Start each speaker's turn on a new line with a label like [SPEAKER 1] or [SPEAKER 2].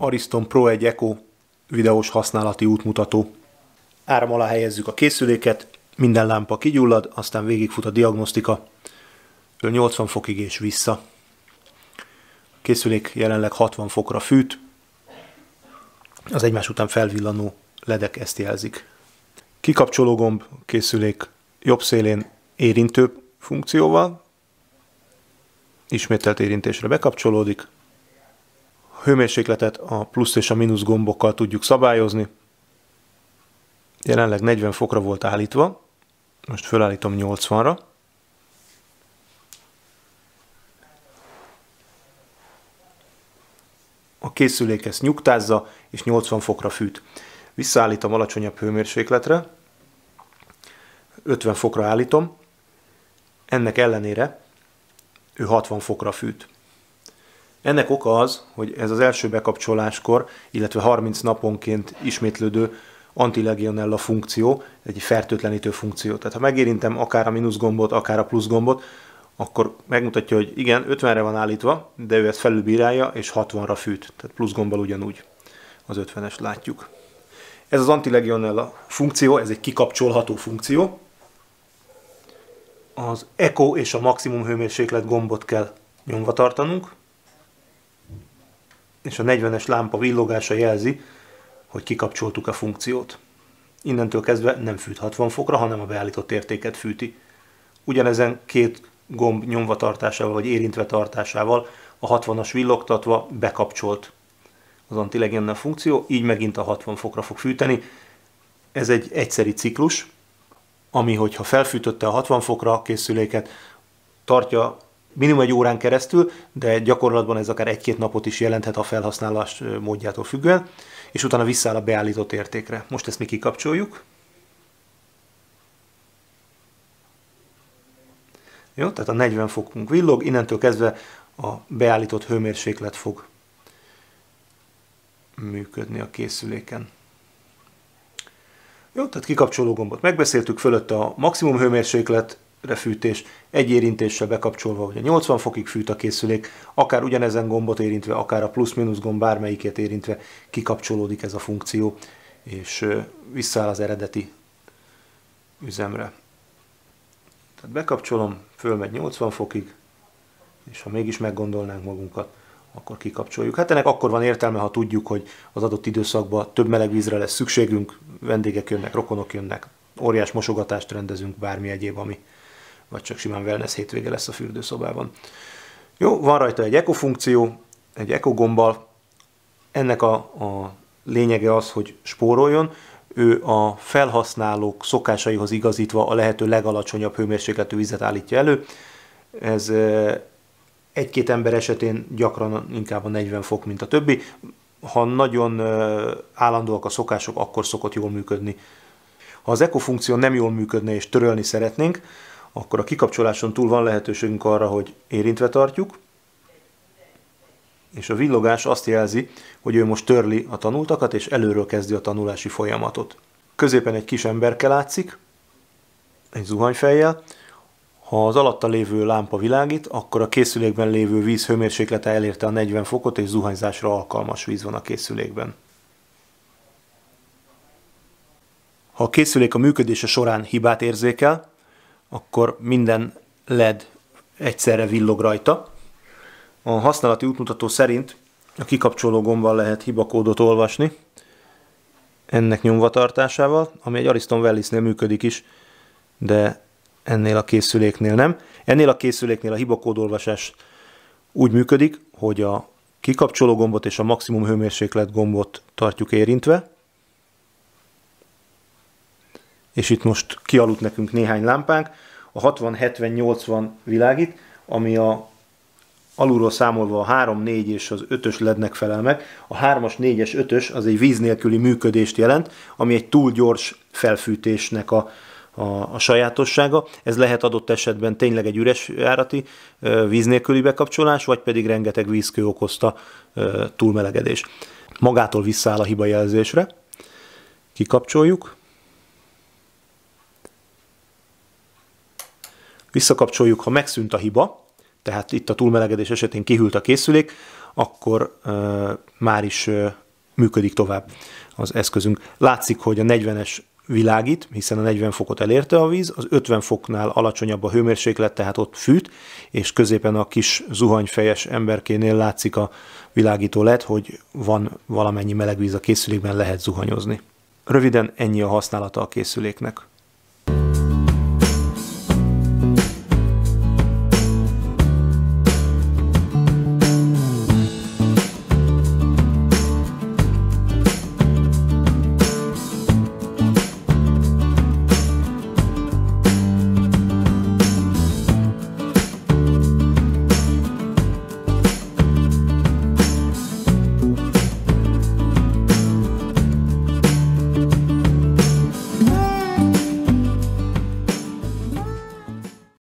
[SPEAKER 1] Ariston Pro 1 Eco videós használati útmutató. Áram alá helyezzük a készüléket, minden lámpa kigyullad, aztán végigfut a diagnosztika, 80 fokig és vissza. A készülék jelenleg 60 fokra fűt, az egymás után felvillanó ledek ezt jelzik. Kikapcsoló gomb a készülék jobb szélén érintő funkcióval, ismételt érintésre bekapcsolódik. A hőmérsékletet a plusz és a mínusz gombokkal tudjuk szabályozni. Jelenleg 40 fokra volt állítva, most felállítom 80-ra. A készülék ezt nyugtázza, és 80 fokra fűt. Visszaállítom alacsonyabb hőmérsékletre, 50 fokra állítom, ennek ellenére ő 60 fokra fűt. Ennek oka az, hogy ez az első bekapcsoláskor, illetve 30 naponként ismétlődő anti-legionella funkció, egy fertőtlenítő funkció. Tehát ha megérintem akár a mínusz gombot, akár a plusz gombot, akkor megmutatja, hogy igen, 50-re van állítva, de ő ezt felülbírálja, és 60-ra fűt. Tehát plusz gombbal ugyanúgy az 50-est látjuk. Ez az anti-legionella funkció, ez egy kikapcsolható funkció. Az Eco és a maximum hőmérséklet gombot kell nyomva tartanunk, és a 40-es lámpa villogása jelzi, hogy kikapcsoltuk a funkciót. Innentől kezdve nem fűt 60 fokra, hanem a beállított értéket fűti. Ugyanezen két gomb nyomva tartásával vagy érintve tartásával a 60-as villogtatva bekapcsolt az anti-legionella funkció, így megint a 60 fokra fog fűteni. Ez egy egyszeri ciklus, ami, hogyha felfűtötte a 60 fokra a készüléket, tartja minimum egy órán keresztül, de gyakorlatban ez akár 1-2 napot is jelenthet a felhasználás módjától függően, és utána visszaáll a beállított értékre. Most ezt mi kikapcsoljuk. Jó, tehát a 40 fokunk villog, innentől kezdve a beállított hőmérséklet fog működni a készüléken. Jó, tehát kikapcsoló gombot megbeszéltük, fölötte a maximum hőmérsékletre fűtés, egy érintéssel bekapcsolva, hogy a 80 fokig fűt a készülék, akár ugyanezen gombot érintve, akár a plusz-minusz gomb bármelyiket érintve kikapcsolódik ez a funkció, és visszaáll az eredeti üzemre. Tehát bekapcsolom, fölmegy 80 fokig, és ha mégis meggondolnánk magunkat, akkor kikapcsoljuk. Hát ennek akkor van értelme, ha tudjuk, hogy az adott időszakban több meleg vízre lesz szükségünk, vendégek jönnek, rokonok jönnek, óriás mosogatást rendezünk, bármi egyéb, ami, vagy csak simán wellness hétvége lesz a fürdőszobában. Jó, van rajta egy Eco funkció, egy Eco gombbal. Ennek a lényege az, hogy spóroljon. Ő a felhasználók szokásaihoz igazítva a lehető legalacsonyabb hőmérsékletű vizet állítja elő. Ez egy-két ember esetén gyakran inkább a 40 fok, mint a többi. Ha nagyon állandóak a szokások, akkor szokott jól működni. Ha az Eco funkció nem jól működne és törölni szeretnénk, akkor a kikapcsoláson túl van lehetőségünk arra, hogy érintve tartjuk, és a villogás azt jelzi, hogy ő most törli a tanultakat, és előről kezdi a tanulási folyamatot. Középen egy kis emberke látszik, egy zuhanyfejjel. Ha az alatta lévő lámpa világít, akkor a készülékben lévő víz hőmérséklete elérte a 40 fokot, és zuhanyzásra alkalmas víz van a készülékben. Ha a készülék a működése során hibát érzékel, akkor minden LED egyszerre villog rajta. A használati útmutató szerint a kikapcsoló gombbal lehet hibakódot olvasni, ennek nyomvatartásával, ami egy Ariston Wellisnél működik is, de ennél a készüléknél nem. Ennél a készüléknél a hibakódolvasás úgy működik, hogy a kikapcsoló gombot és a maximum hőmérséklet gombot tartjuk érintve, és itt most kialudt nekünk néhány lámpánk, a 60, 70, 80 világít, ami a alulról számolva a 3, 4 és az 5-ös lednek felel meg. A 3-as, 4-es, 5-ös az egy víz nélküli működést jelent, ami egy túl gyors felfűtésnek a sajátossága. Ez lehet adott esetben tényleg egy üres járati víz nélküli bekapcsolás, vagy pedig rengeteg vízkő okozta túlmelegedés. Magától visszaáll a hibajelzésre. Kikapcsoljuk. Visszakapcsoljuk, ha megszűnt a hiba, tehát itt a túlmelegedés esetén kihűlt a készülék, akkor már is működik tovább az eszközünk. Látszik, hogy a 40-es világít, hiszen a 40 fokot elérte a víz, az 50 foknál alacsonyabb a hőmérséklet, tehát ott fűt, és középen a kis zuhanyfejes emberkénél látszik a világító LED, hogy van valamennyi meleg víz a készülékben, lehet zuhanyozni. Röviden ennyi a használata a készüléknek.